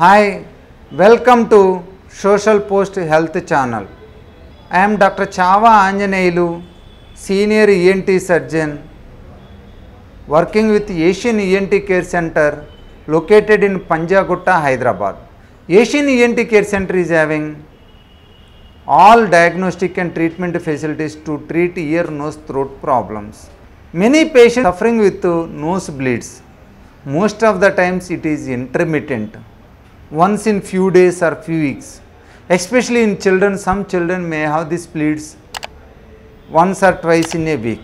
Hi, welcome to Socialpost Health Channel. I am Dr. Chava Anjaneyulu, Senior ENT Surgeon, working with Asian ENT Care Center located in Panjagutta, Hyderabad. Asian ENT Care Center is having all diagnostic and treatment facilities to treat ear, nose, throat problems. Many patients suffering with nosebleeds. Most of the times it is intermittent, once in few days or few weeks. Especially in children, some children may have these bleeds once or twice in a week.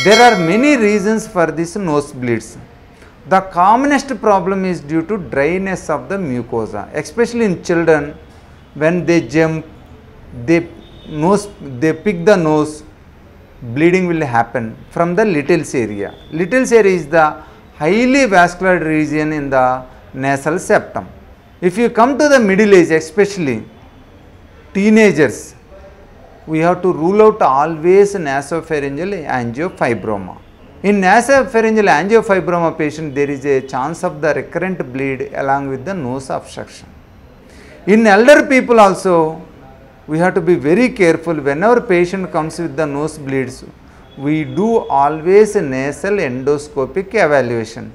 There are many reasons for these nosebleeds. The commonest problem is due to dryness of the mucosa, especially in children. When they jump, they pick the nose, bleeding will happen from the little's area. Little's area is the highly vascular region in the nasal septum. If you come to the middle age, especially teenagers, we have to rule out always nasopharyngeal angiofibroma. In nasopharyngeal angiofibroma patient, there is a chance of the recurrent bleed along with the nose obstruction. In elder people also, we have to be very careful. Whenever patient comes with the nosebleeds, we do always nasal endoscopic evaluation.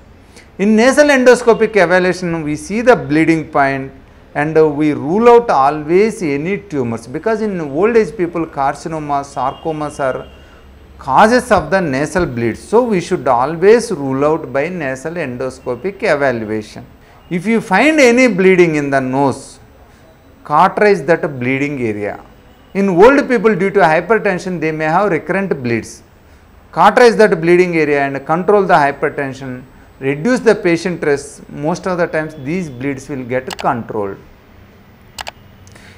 In nasal endoscopic evaluation, we see the bleeding point and we rule out always any tumors, because in old age people carcinomas, sarcomas are causes of the nasal bleeds. So, we should always rule out by nasal endoscopic evaluation. If you find any bleeding in the nose, cauterize that bleeding area. In old people, due to hypertension, they may have recurrent bleeds. Cauterize that bleeding area and control the hypertension, reduce the patient stress. Most of the times these bleeds will get controlled.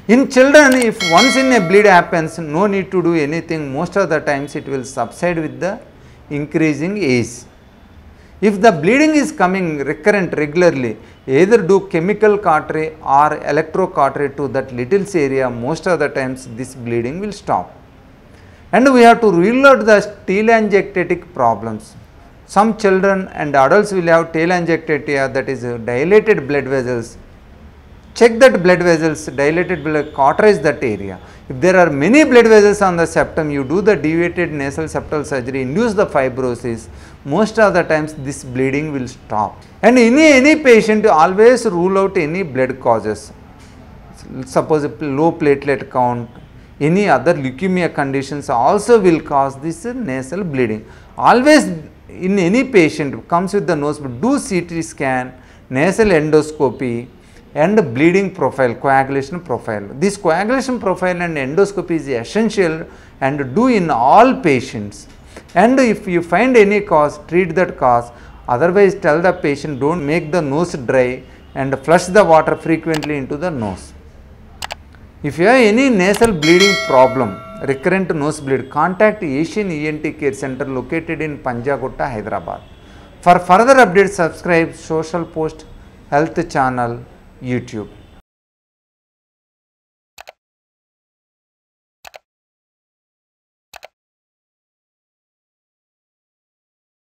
In children, if once in a bleed happens, no need to do anything. Most of the times it will subside with the increasing age. If the bleeding is coming recurrent regularly, either do chemical cautery or electrocautery to that little's area. Most of the times this bleeding will stop. And we have to rule out the telangiectatic problems. Some children and adults will have telangiectasia, that is dilated blood vessels. Check that blood vessels, dilated blood, cauterize that area. If there are many blood vessels on the septum, you do the deviated nasal septal surgery, induce the fibrosis. Most of the times this bleeding will stop. And any patient, always rule out any blood causes. Suppose low platelet count, any other leukemia conditions also will cause this nasal bleeding. Always in any patient comes with the nose, do CT scan, nasal endoscopy and bleeding profile, coagulation profile. This coagulation profile and endoscopy is essential and do in all patients. And if you find any cause, treat that cause. Otherwise, tell the patient, don't make the nose dry and flush the water frequently into the nose. If you have any nasal bleeding problem, recurrent nosebleed, contact Asian ENT Care Center located in Panjagutta, Hyderabad. For further updates, subscribe Socialpost Health Channel, YouTube.